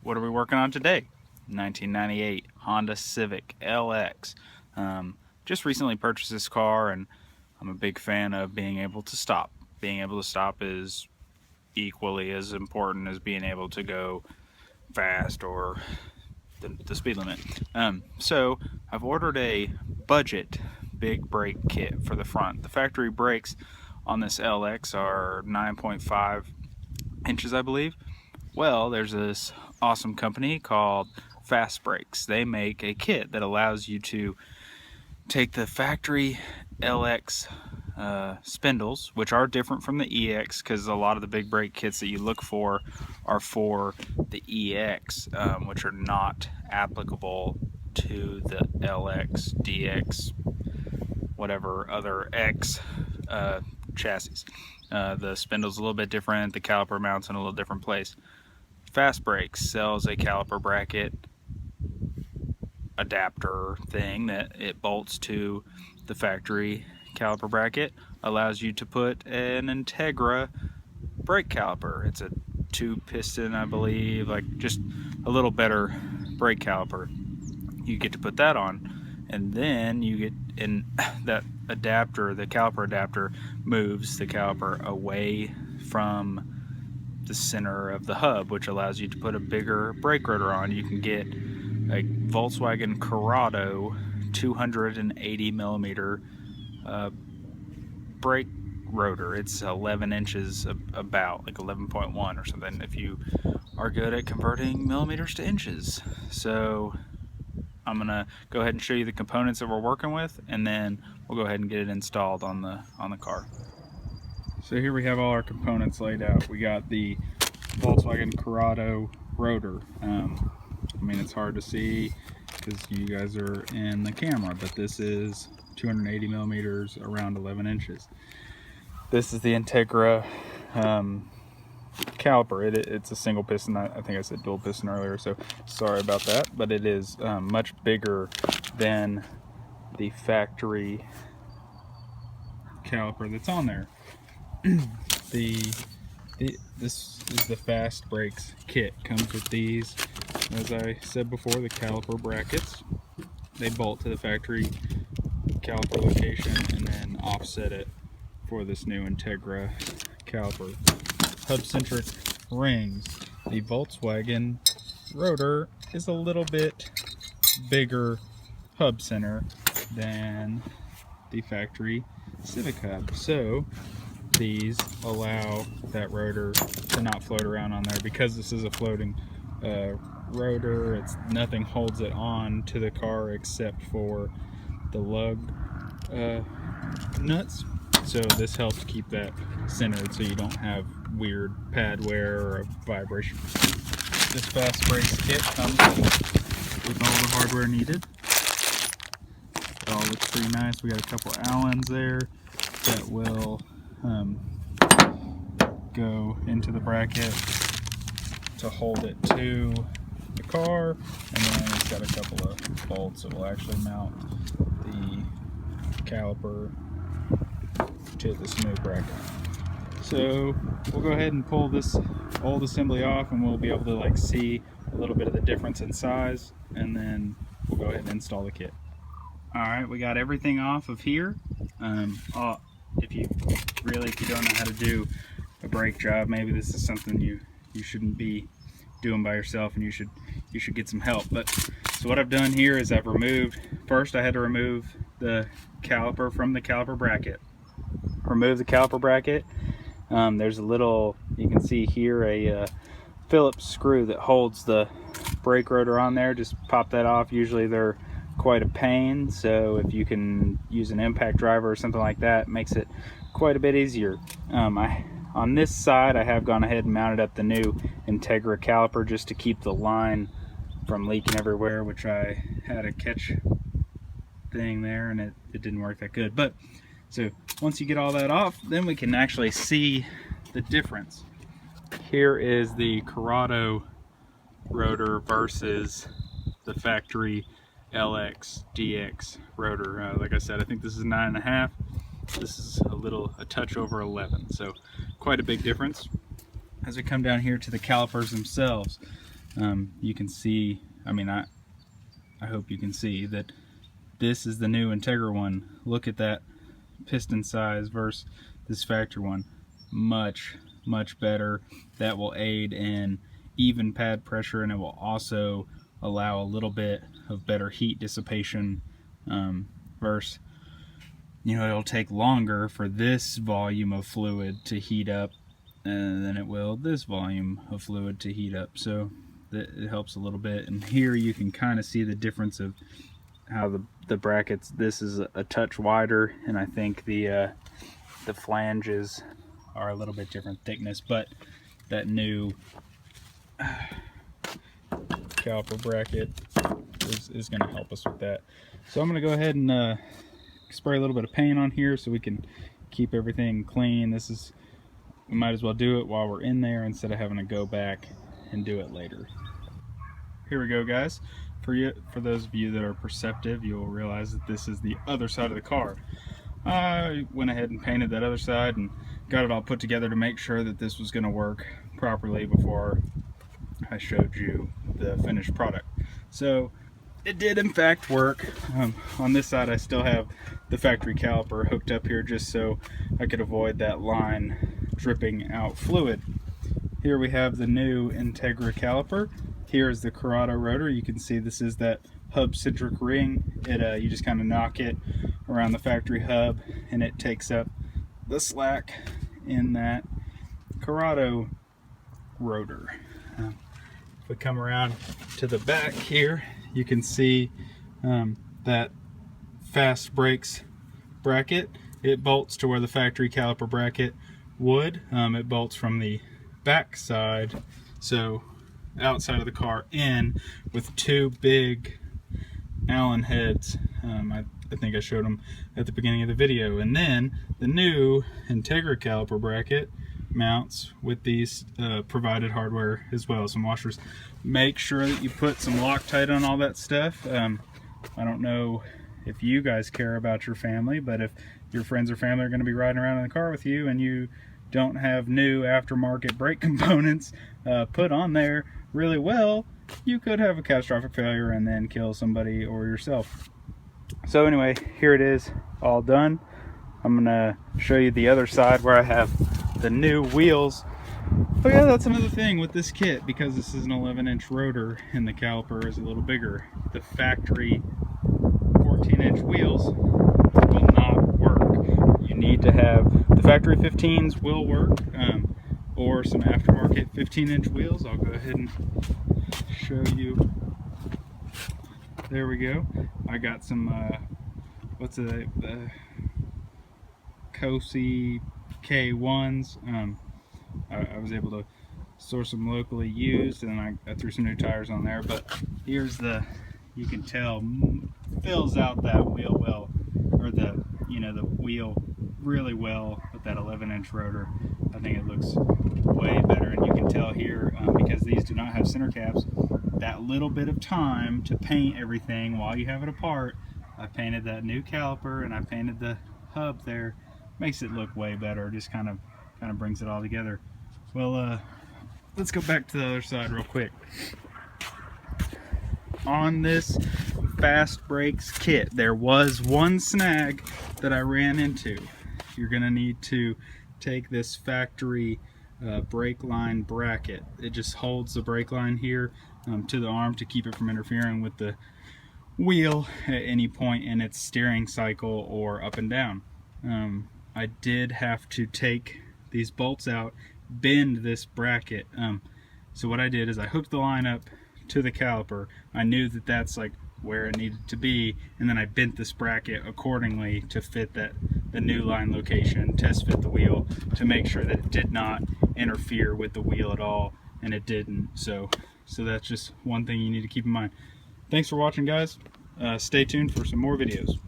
what are we working on today? 1998 Honda Civic LX. Just recently purchased this car, and I'm a big fan of being able to stop. Being able to stop is equally as important as being able to go fast or the speed limit. So I've ordered a budget big brake kit for the front. The factory brakes on this LX are 9.5 inches, I believe. Well, there's this awesome company called Fast Brakes. They make a kit that allows you to take the factory LX spindles, which are different from the EX, because a lot of the big brake kits that you look for are for the EX, which are not applicable to the LX, DX, whatever other X chassis. The spindle's a little bit different, the caliper mounts in a little different place. Fast Brakes sells a caliper bracket adapter thing that it bolts to the factory caliper bracket, allows you to put an Integra brake caliper. It's a 2-piston, I believe, like just a little better brake caliper. You get to put that on, and then you get in that adapter, the caliper adapter moves the caliper away from the center of the hub, which allows you to put a bigger brake rotor on. You can get a Volkswagen Corrado 280 millimeter brake rotor. It's 11 inches, about like 11.1 or something, if you are good at converting millimeters to inches. So I'm gonna go ahead and show you the components that we're working with, and then we'll go ahead and get it installed on the car. So here we have all our components laid out. We got the Volkswagen Corrado Rotor. I mean, it's hard to see because you guys are in the camera, but this is 280 millimeters, around 11 inches. This is the Integra caliper. It's a single piston. I think I said dual piston earlier, so sorry about that, but it is much bigger than the factory caliper that's on there. This is the Fast Brakes kit. Comes with these, as I said before, the caliper brackets. They bolt to the factory caliper location and then offset it for this new Integra caliper. Hub-centric rings. The Volkswagen Rotor is a little bit bigger hub center than the factory Civic hub, so these allow that rotor to not float around on there. Because this is a floating rotor, nothing holds it on to the car except for the lug nuts. So this helps keep that centered so you don't have weird pad wear or vibration. This Fast Brakes kit comes with all the hardware needed. It all looks pretty nice. We got a couple Allens there that will go into the bracket to hold it to the car, and then it's got a couple of bolts that will actually mount the caliper to this new bracket. So we'll go ahead and pull this old assembly off, and we'll be able to see a little bit of the difference in size, and then we'll go ahead and install the kit. Alright, we got everything off of here. If you don't know how to do a brake job, maybe this is something you shouldn't be doing by yourself, and you should get some help. But so what I've done here is I had to remove the caliper from the caliper bracket. Remove the caliper bracket. There's a little, you can see here, a Phillips screw that holds the brake rotor on there. Just pop that off. Usually they're quite a pain, so if you can use an impact driver or something like that, it makes it quite a bit easier. On this side, I have gone ahead and mounted up the new Integra caliper just to keep the line from leaking everywhere, which I had a catch thing there and it didn't work that good. But so once you get all that off, then we can actually see the difference. Here is the Corrado Rotor versus the factory LX DX rotor. Like I said, I think this is 9.5. This is a touch over 11, so quite a big difference. As we come down here to the calipers themselves, you can see, I mean, I hope you can see that this is the new Integra one. Look at that piston size versus this factory one. Much better. That will aid in even pad pressure, and it will also allow a little bit of better heat dissipation versus, you know, it'll take longer for this volume of fluid to heat up than it will this volume of fluid to heat up. So it helps a little bit. And here you can kind of see the difference of how the brackets, this is a touch wider, and I think the flanges are a little bit different thickness, but that new caliper bracket is going to help us with that. So I'm going to go ahead and spray a little bit of paint on here so we can keep everything clean. This is, we might as well do it while we're in there instead of having to go back and do it later. Here we go, guys. For those of you that are perceptive, you'll realize that this is the other side of the car. I went ahead and painted that other side and got it all put together to make sure that this was going to work properly before I showed you the finished product. So it did in fact work. On this side I still have the factory caliper hooked up here just so I could avoid that line dripping out fluid. Here we have the new Integra caliper. Here's the Corrado Rotor. You can see this is that hub-centric ring. You just kind of knock it around the factory hub and it takes up the slack in that Corrado Rotor. If we come around to the back here, you can see that fast brakes bracket. It bolts to where the factory caliper bracket would. It bolts from the back side, so outside of the car in, with two big Allen heads. I think I showed them at the beginning of the video. And then the new Integra caliper bracket mounts with these provided hardware as well, some washers. Make sure that you put some Loctite on all that stuff. I don't know if you guys care about your family, but if your friends or family are going to be riding around in the car with you and you don't have new aftermarket brake components put on there really well, you could have a catastrophic failure and then kill somebody or yourself. So anyway, here it is, all done. I'm gonna show you the other side where I have the new wheels. Oh yeah, that's another thing with this kit, because this is an 11-inch rotor and the caliper is a little bigger. The factory 14-inch wheels will not work. You need to have, the factory 15s will work, or some aftermarket 15-inch wheels. I'll go ahead and show you. There we go. I got some, what's it, Cosi K1s. I was able to source them locally used, and I threw some new tires on there. But here's the, you can tell, fills out that wheel well, or the, you know, the wheel really well with that 11-inch rotor. I think it looks way better, and you can tell here, because these do not have center caps, that little bit of time to paint everything while you have it apart. I painted that new caliper and I painted the hub there. Makes it look way better. Just kind of brings it all together. Well, let's go back to the other side real quick. On this fast brakes kit, there was one snag that I ran into. You're gonna need to take this factory brake line bracket. It just holds the brake line here to the arm to keep it from interfering with the wheel at any point in its steering cycle or up and down. I did have to take these bolts out, bend this bracket. So what I did is I hooked the line up to the caliper. I knew that that's like where it needed to be, and then I bent this bracket accordingly to fit the new line location, test fit the wheel to make sure that it did not interfere with the wheel at all, and it didn't. So that's just one thing you need to keep in mind. Thanks for watching, guys. Stay tuned for some more videos.